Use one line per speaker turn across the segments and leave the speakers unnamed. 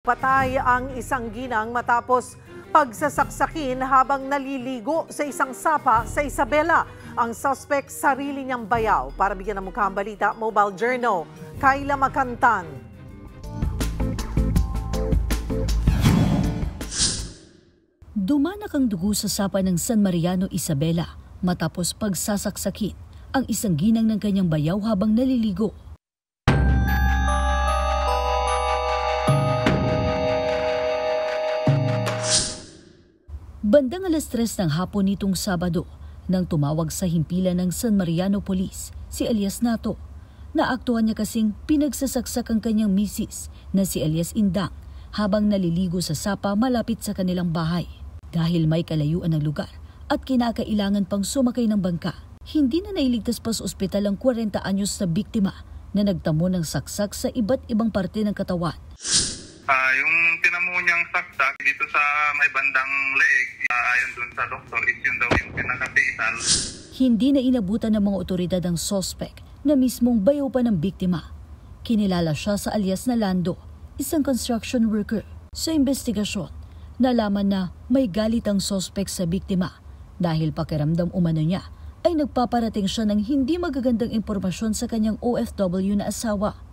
Patay ang isang ginang matapos pagsasaksakin habang naliligo sa isang sapa sa Isabela. Ang suspect sarili niyang bayaw. Para bigyan ng mukha ang balita, Mobile Journal, Kayla Macantan.
Dumanak ang dugo sa sapa ng San Mariano, Isabela matapos pagsasaksakin ang isang ginang ng kanyang bayaw habang naliligo. Bandang alas 3 ng hapon nitong Sabado nang tumawag sa himpilan ng San Mariano Police si Elias Nato. Naaktuhan niya kasing pinagsasaksak ang kanyang misis na si Elias Indang habang naliligo sa sapa malapit sa kanilang bahay. Dahil may kalayuan ng lugar at kinakailangan pang sumakay ng bangka, hindi na nailigtas pa sa ospital ang 40 anyos na biktima na nagtamo ng saksak sa iba't ibang parte ng katawan.
Yung tinamo niyang saksak dito sa may bandang leeg, ayon dun sa doktor, is yun daw yung pinakapital.
Hindi na inabutan ng mga otoridad ang suspect na mismong bayaw pa ng biktima. Kinilala siya sa alias na Lando, isang construction worker. Sa investigasyon, nalaman na may galit ang suspect sa biktima dahil pakiramdam umano niya ay nagpaparating siya ng hindi magagandang impormasyon sa kanyang OFW na asawa.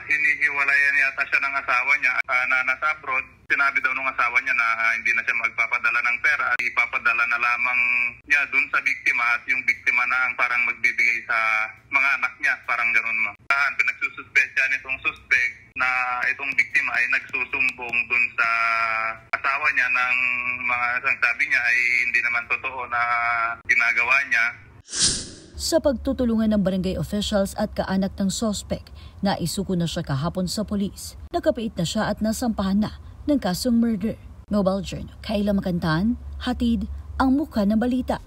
Hinihiwalayan yata siya ng asawa niya na nasa abroad. Sinabi daw ng asawa niya na hindi na siya magpapadala ng pera. Ipapadala na lamang niya dun sa biktima at yung biktima na ang parang magbibigay sa mga anak niya. Parang ganun mo. Pinagsususpetsya nitong suspect na itong biktima ay nagsusumbong dun sa asawa niya ng mga sabi niya ay hindi naman totoo na ginagawa niya.
Sa pagtutulungan ng barangay officials at kaanak ng suspect, naisuko na siya kahapon sa polis. Nakapait na siya at nasampahan na ng kasong murder. Mobile Journal, Kayla Macantan, hatid ang mukha ng balita.